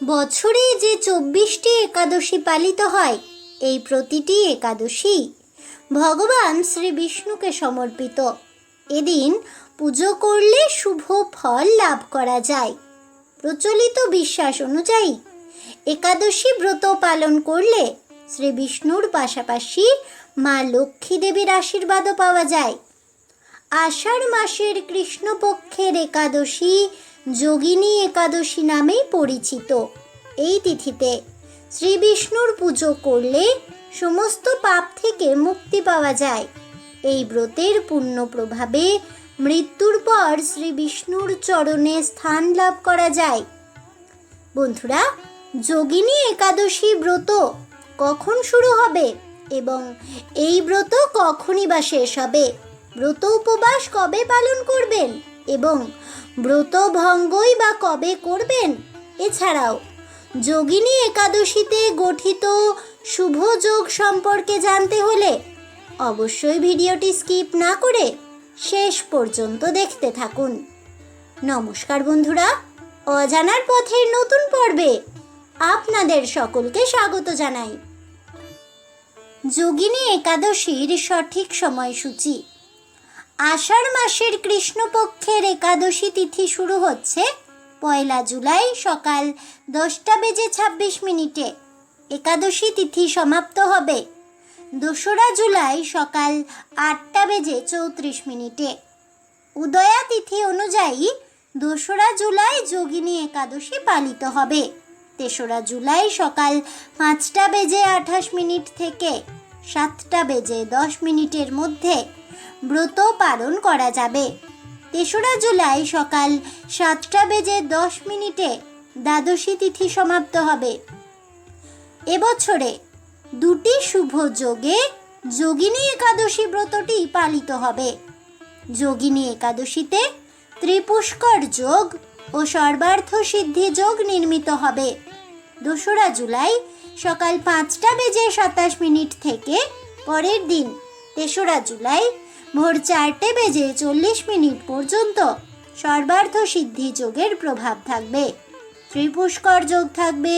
বছরে যে 24টি একাদশী পালিত হয়, এই প্রতিটি একাদশী ভগবান শ্রী বিষ্ণুকে সমর্পিত। এদিন পুজো করলে শুভ ফল লাভ করা যায়। প্রচলিত বিশ্বাস অনুযায়ী একাদশী ব্রত পালন করলে শ্রী বিষ্ণুর পাশাপাশি মা লক্ষ্মী দেবীর আশীর্বাদও পাওয়া যায়। আষাঢ় মাসের কৃষ্ণপক্ষের একাদশী যোগিনী একাদশী নামেই পরিচিত। এই তিথিতে শ্রী বিষ্ণুর পুজো করলে সমস্ত পাপ থেকে মুক্তি পাওয়া যায়। এই ব্রতের পুণ্য প্রভাবে মৃত্যুর পর শ্রী বিষ্ণুর চরণে স্থান লাভ করা যায়। বন্ধুরা, যোগিনী একাদশী ব্রত কখন শুরু হবে এবং এই ব্রত কখনই বা শেষ হবে? ব্রত উপবাস কবে পালন করবেন এবং ব্রত ভঙ্গই বা কবে করবেন? এছাড়াও যোগিনী একাদশীতে গঠিত শুভ যোগ সম্পর্কে জানতে হলে অবশ্যই ভিডিওটি স্কিপ না করে শেষ পর্যন্ত দেখতে থাকুন। নমস্কার বন্ধুরা, অজানার পথের নতুন পর্বে আপনাদের সকলকে স্বাগত জানাই। যোগিনী একাদশীর সঠিক সময়সূচি। আষাঢ় মাসের কৃষ্ণপক্ষের একাদশী তিথি শুরু হচ্ছে 1 জুলাই সকাল 10:26 একাদশী তিথি সমাপ্ত হবে 2 জুলাই সকাল 8:34। উদয়া তিথি অনুযায়ী 2 জুলাই যোগিনী একাদশী পালিত হবে। 3 জুলাই সকাল 5:28 থেকে 7:10 মধ্যে ব্রত পালন করা যাবে। 3 জুলাই সকাল 7:10 দ্বাদশী তিথি সমাপ্ত হবে। এবছরে 2টি শুভ যোগে যোগিনী একাদশী ব্রতটি পালিত হবে। যোগিনী একাদশীতে ত্রিপুষ্কর যোগ ও সর্বার্থ সিদ্ধি যোগ নির্মিত হবে। 2 জুলাই সকাল 5:27 থেকে পরের দিন 3 জুলাই ভোর 4:40 পর্যন্ত সর্বার্থ সিদ্ধি যোগের প্রভাব থাকবে। ত্রিপুষ্কর যোগ থাকবে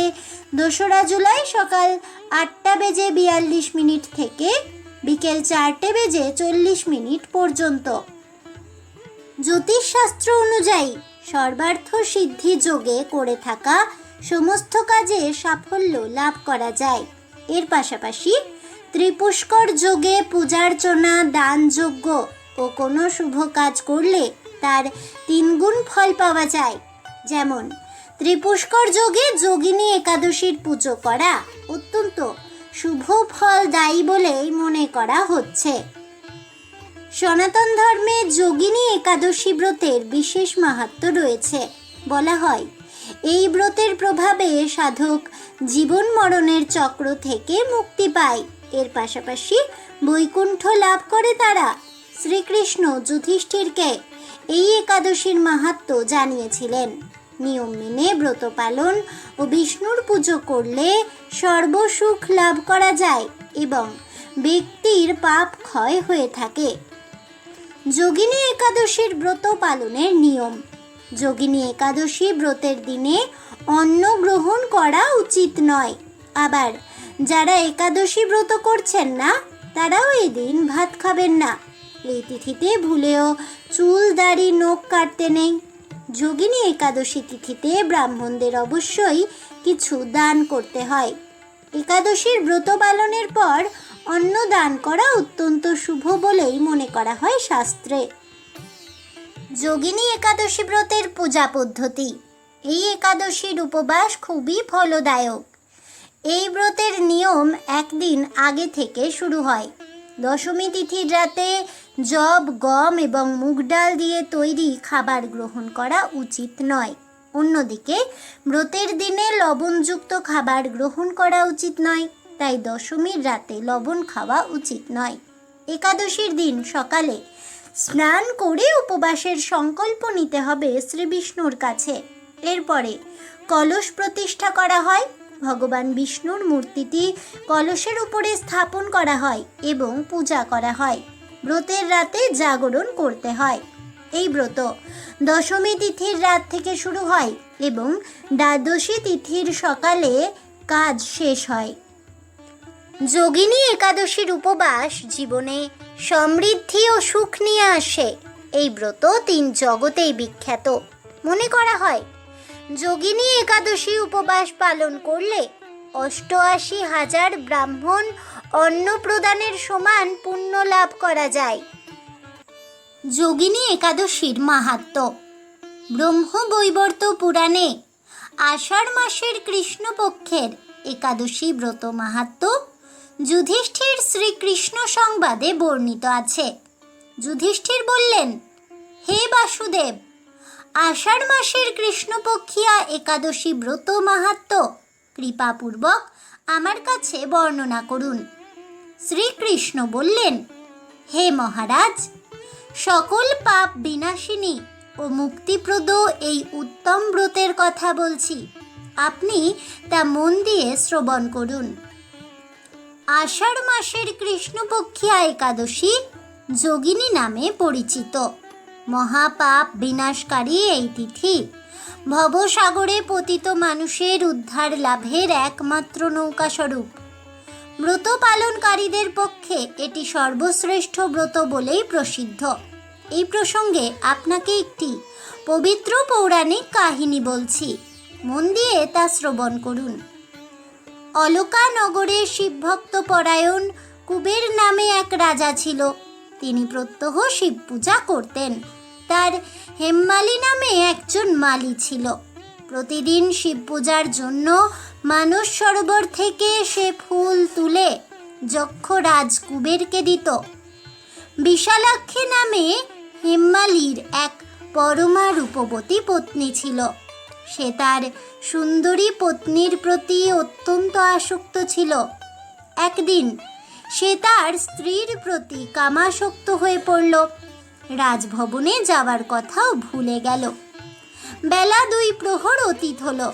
2 জুলাই সকাল 8:42 থেকে বিকেল 4:40 পর্যন্ত। জ্যোতিষশাস্ত্র অনুযায়ী সর্বার্থ সিদ্ধি যোগে করে থাকা সমস্ত কাজে সাফল্য লাভ করা যায়। এর পাশাপাশি ত্রিপুষ্কর যোগে পূজার্চনা, দান, যজ্ঞ ও কোনো শুভ কাজ করলে তার 3 গুণ ফল পাওয়া যায়। যেমন ত্রিপুষ্কর যোগে যোগিনী একাদশীর পুজো করা অত্যন্ত শুভ ফলদায়ী বলেই মনে করা হচ্ছে। সনাতন ধর্মে যোগিনী একাদশী ব্রতের বিশেষ মাহাত্ম্য রয়েছে। বলা হয়, এই ব্রতের প্রভাবে সাধক জীবন মরণের চক্র থেকে মুক্তি পায়। এর পাশাপাশি বৈকুণ্ঠ লাভ করে তারা। শ্রীকৃষ্ণ যুধিষ্ঠিরকে এই একাদশীর মাহাত্ম্য জানিয়েছিলেন। নিয়ম মেনে ব্রত পালন ও বিষ্ণুর পুজো করলে সর্বসুখ লাভ করা যায় এবং ব্যক্তির পাপ ক্ষয় হয়ে থাকে। যোগিনী একাদশীর ব্রত পালনের নিয়ম। যোগিনী একাদশী ব্রতের দিনে অন্ন গ্রহণ করা উচিত নয়। আবার যারা একাদশী ব্রত করছেন না, তারাও এদিন ভাত খাবেন না। এই তিথিতে ভুলেও চুল, দাড়ি, নখ কাটতে নেই। যোগিনী একাদশী তিথিতে ব্রাহ্মণদের অবশ্যই কিছু দান করতে হয়। একাদশীর ব্রত পালনের পর অন্ন দান করা অত্যন্ত শুভ বলেই মনে করা হয় শাস্ত্রে। যোগিনী একাদশী ব্রতের পূজা পদ্ধতি। এই একাদশীর উপবাস খুবই ফলদায়ক। এই ব্রতের নিয়ম একদিন আগে থেকে শুরু হয়। দশমী তিথির রাতে যব, গম এবং মুগ ডাল দিয়ে তৈরি খাবার গ্রহণ করা উচিত নয়। অন্যদিকে ব্রতের দিনে লবণযুক্ত খাবার গ্রহণ করা উচিত নয়, তাই দশমীর রাতে লবণ খাওয়া উচিত নয়। একাদশীর দিন সকালে স্নান করে উপবাসের সংকল্প নিতে হবে শ্রী বিষ্ণুর কাছে। এরপরে কলস প্রতিষ্ঠা করা হয়। ভগবান বিষ্ণুর মূর্তিটি কলসের উপরে স্থাপন করা হয় এবং পূজা করা হয়। ব্রতের রাতে জাগরণ করতে হয়। এই ব্রত দশমী তিথির রাত থেকে শুরু হয় এবং দ্বাদশী তিথির সকালে কাজ শেষ হয়। যোগিনী একাদশীর উপবাস জীবনে সমৃদ্ধি ও সুখ নিয়ে আসে। এই ব্রত 3 জগতেই বিখ্যাত। মনে করা হয় যোগিনী একাদশী উপবাস পালন করলে 88,000 ব্রাহ্মণ অন্ন প্রদানের সমান পুণ্য লাভ করা যায়। যোগিনী একাদশীর মাহাত্ম্য। ব্রহ্মবৈবর্ত পুরাণে আষাঢ় মাসের কৃষ্ণপক্ষের একাদশী ব্রত মাহাত্ম্য যুধিষ্ঠির শ্রীকৃষ্ণ সংবাদে বর্ণিত আছে। যুধিষ্ঠির বললেন, হে বাসুদেব, আষাঢ় মাসের কৃষ্ণপক্ষিয়া একাদশী ব্রত মাহাত্ম্য কৃপাপূর্বক আমার কাছে বর্ণনা করুন। শ্রীকৃষ্ণ বললেন, হে মহারাজ, সকল পাপ বিনাশিনী ও মুক্তিপ্রদ এই উত্তম ব্রতের কথা বলছি, আপনি তা মন দিয়ে শ্রবণ করুন। আষাঢ় মাসের কৃষ্ণপক্ষিয়া একাদশী যোগিনী নামে পরিচিত। মহাপাপ বিনাশকারী এই তিথি ভবসাগরে পতিত মানুষের উদ্ধার লাভের একমাত্র নৌকাস্বরূপ। ব্রত পালনকারীদের পক্ষে এটি সর্বশ্রেষ্ঠ ব্রত বলেই প্রসিদ্ধ। এই প্রসঙ্গে আপনাকে একটি পবিত্র পৌরাণিক কাহিনী বলছি, মন দিয়ে তা শ্রবণ করুন। অলকা নগরে শিবভক্ত পরায়ণ কুবের নামে এক রাজা ছিল। তিনি প্রত্যহ শিব পূজা করতেন। তার হেমমালি নামে একজন মালি ছিল। প্রতিদিন শিব পূজার জন্য মানস সরোবর থেকে সে ফুল তুলে যক্ষরাজ কুবেরকে দিত। বিশালাক্ষী নামে হেমমালির এক পরমা রূপবতী পত্নী ছিল। সে তার সুন্দরী পত্নীর প্রতি অত্যন্ত আসক্ত ছিল। একদিন সে তার স্ত্রীর প্রতি কামাসক্ত হয়ে পড়ল। রাজভবনে যাওয়ার কথাও ভুলে গেল। বেলা 2 প্রহর অতীত হলো।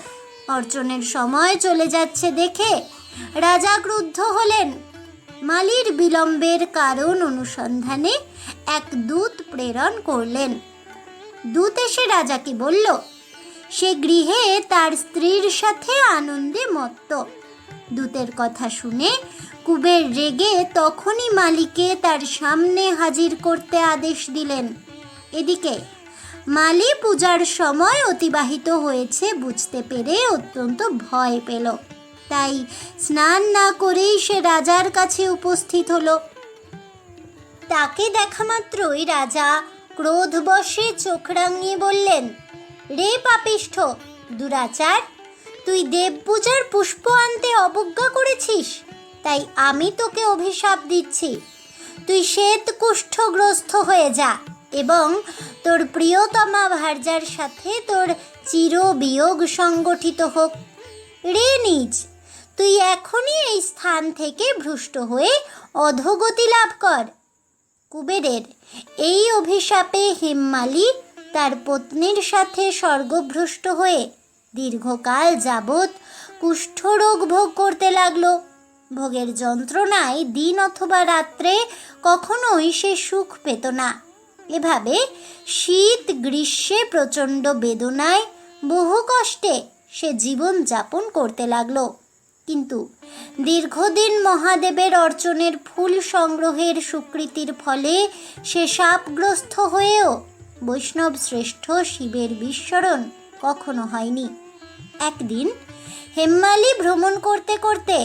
অর্চনের সময় চলে যাচ্ছে দেখে রাজা ক্রুদ্ধ হলেন। মালির বিলম্বের কারণ অনুসন্ধানে এক দূত প্রেরণ করলেন। দূত এসে রাজাকে বলল, সে গৃহে তার স্ত্রীর সাথে আনন্দে মত্ত। দূতের কথা শুনে কুবের রেগে তখনই মালিকে তার সামনে হাজির করতে আদেশ দিলেন। এদিকে মালি পূজার সময় অতিবাহিত হয়েছে বুঝতে পেরে অত্যন্ত ভয় পেল। তাই স্নান না করেই সে রাজার কাছে উপস্থিত হলো। তাকে দেখা মাত্রই রাজা ক্রোধবশে চোখ রাঙিয়ে বললেন, রে পাপিষ্ঠ দুরাচার, তুই দেব পূজার পুষ্প আনতে অবজ্ঞা করেছিস, তাই আমি তোকে অভিশাপ দিচ্ছি। তুই শ্বেত কুষ্ঠগ্রস্ত হয়ে যা এবং তোর প্রিয়তমা ভার্যার সাথে তোর চিরবিয়োগ সংগঠিত হোক। রে নিজ, তুই এখনই এই স্থান থেকে ভ্রষ্ট হয়ে অধোগতি লাভ কর। কুবেরের এই অভিশাপে হেমমালি তার পত্নীর সাথে স্বর্গভ্রষ্ট হয়ে দীর্ঘকাল যাবৎ কুষ্ঠরোগ ভোগ করতে লাগলো। ভোগের যন্ত্রণায় দিন অথবা রাত্রে কখনোই সে সুখ পেত না। এভাবে শীত গ্রীষ্মে প্রচণ্ড বেদনায় বহু কষ্টে সে জীবন যাপন করতে লাগলো। কিন্তু দীর্ঘদিন মহাদেবের অর্চনের ফুল সংগ্রহের স্বীকৃতির ফলে সে শাপগ্রস্ত হয়েও বৈষ্ণব শ্রেষ্ঠ শিবের বিস্মরণ কখনো হয়নি। একদিন হেমমালি ভ্রমণ করতে করতে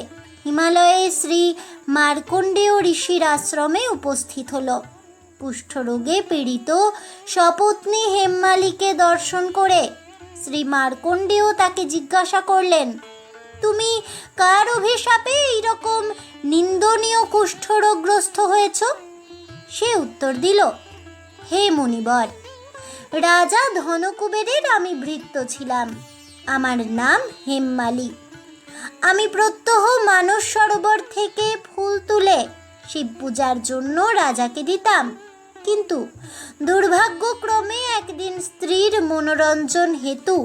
হিমালয়ে শ্রী মার্কণ্ডেয় ঋষির আশ্রমে উপস্থিত হলো। কুষ্ঠরোগে পীড়িত সপত্নী হেমমালিকে দর্শন করে শ্রী মার্কণ্ডেয় তাকে জিজ্ঞাসা করলেন, তুমি কার অভিশাপে এইরকম নিন্দনীয় কুষ্ঠরোগগ্রস্ত হয়েছ? সে উত্তর দিল, হে মুনিবর, রাজা ধনকুবেরের আমি ভৃত্য ছিলাম। আমার নাম হেমমালি। আমি প্রত্যহ মানস সরোবর থেকে ফুল তুলে শিব পূজার জন্য রাজাকে দিতাম। কিন্তু দুর্ভাগ্যক্রমে একদিন স্ত্রীর মনোরঞ্জন হেতু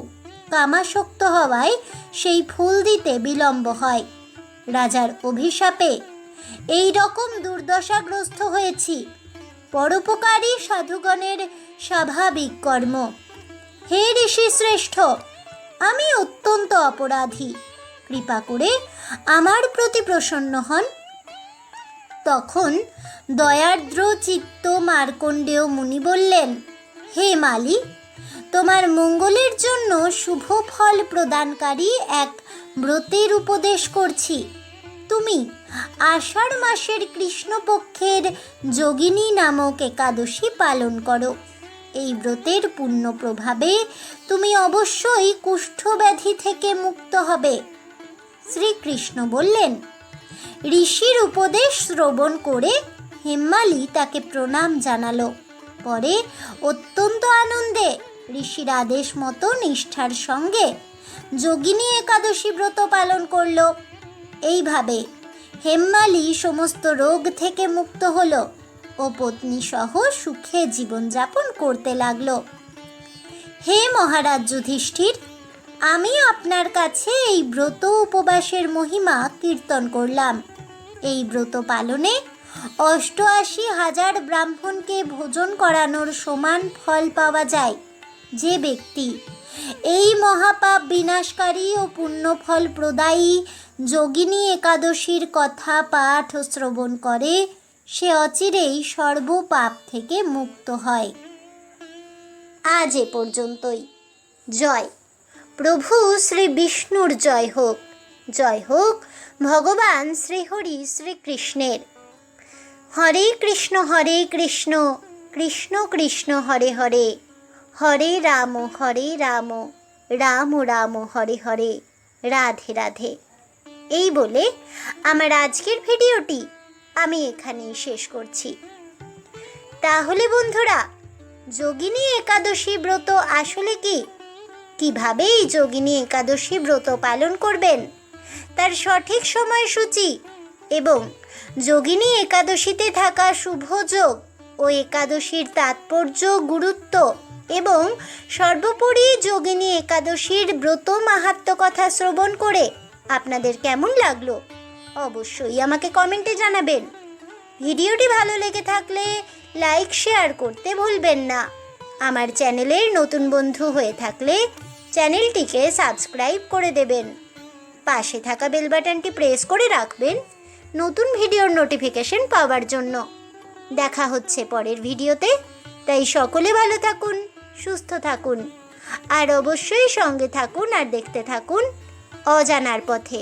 কামাসক্ত হওয়ায় সেই ফুল দিতে বিলম্ব হয়। রাজার অভিশাপে এই রকম দুর্দশাগ্রস্ত হয়েছি। পরোপকারী সাধুগণের স্বাভাবিক কর্ম। হে ঋষি শ্রেষ্ঠ, আমি অত্যন্ত অপরাধী, কৃপা করে আমার প্রতি প্রসন্ন হন। তখন দয়ার্দ্র চিত্ত মার্কণ্ডেয় মুনি বললেন, হে মালি, তোমার মঙ্গলের জন্য শুভ ফল প্রদানকারী এক ব্রতের উপদেশ করছি। তুমি আষাঢ় মাসের কৃষ্ণপক্ষের যোগিনী নামক একাদশী পালন করো। এই ব্রতের পুণ্য প্রভাবে তুমি অবশ্যই কুষ্ঠব্যাধি থেকে মুক্ত হবে। শ্রীকৃষ্ণ বললেন। ঋষির উপদেশ শ্রবণ করে হেমমালি তাকে প্রণাম জানালো। পরে অত্যন্ত আনন্দে ঋষির আদেশ মতো নিষ্ঠার সঙ্গে যোগিনী একাদশী ব্রত পালন করল। এইভাবে হেমমালি সমস্ত রোগ থেকে মুক্ত হলো ও পত্নী সহ সুখে জীবনযাপন করতে লাগলো। হে মহারাজ যুধিষ্ঠির, আমি আপনার কাছে এই ব্রত উপবাসের মহিমা কীর্তন করলাম। এই ব্রত পালনে 88,000 ব্রাহ্মণকে ভোজন করানোর সমান ফল পাওয়া যায়। যে ব্যক্তি এই মহাপাপ বিনাশকারী ও পুণ্যফল প্রদায়ী যোগিনী একাদশীর কথা পাঠ ও শ্রবণ করে, সে অচিরেই সর্বপাপ থেকে মুক্ত হয়। আজ এ পর্যন্তই। জয় প্রভু শ্রী বিষ্ণুর জয় হোক। জয় হোক ভগবান শ্রীহরি শ্রীকৃষ্ণের। হরে কৃষ্ণ কৃষ্ণ কৃষ্ণ হরে হরে, হরে রাম রাম রাম হরে হরে, রাধে রাধে। এই বলে আমার আজকের ভিডিওটি আমি এখানেই শেষ করছি। তাহলে বন্ধুরা, যোগিনী একাদশী ব্রত আসলে কি? কিভাবে এই যোগিনী একাদশী ব্রত পালন করবেন, তার সঠিক সময়সূচি এবং যোগিনী একাদশীতে থাকা শুভ যোগ ও একাদশীর তাৎপর্য, গুরুত্ব এবং সর্বোপরি যোগিনী একাদশীর ব্রত মাহাত্ম্য কথা শ্রবণ করে আপনাদের কেমন লাগলো অবশ্যই আমাকে কমেন্টে জানাবেন। ভিডিওটি ভালো লেগে থাকলে লাইক শেয়ার করতে ভুলবেন না। আমার চ্যানেলের নতুন বন্ধু হয়ে থাকলে চ্যানেলটিকে সাবস্ক্রাইব করে দেবেন। পাশে থাকা বেল বাটনটি প্রেস করে রাখবেন নতুন ভিডিওর নোটিফিকেশন পাওয়ার জন্য। দেখা হচ্ছে পরের ভিডিওতে। তাই সকলে ভালো থাকুন, সুস্থ থাকুন আর অবশ্যই সঙ্গে থাকুন আর দেখতে থাকুন অজানার পথে।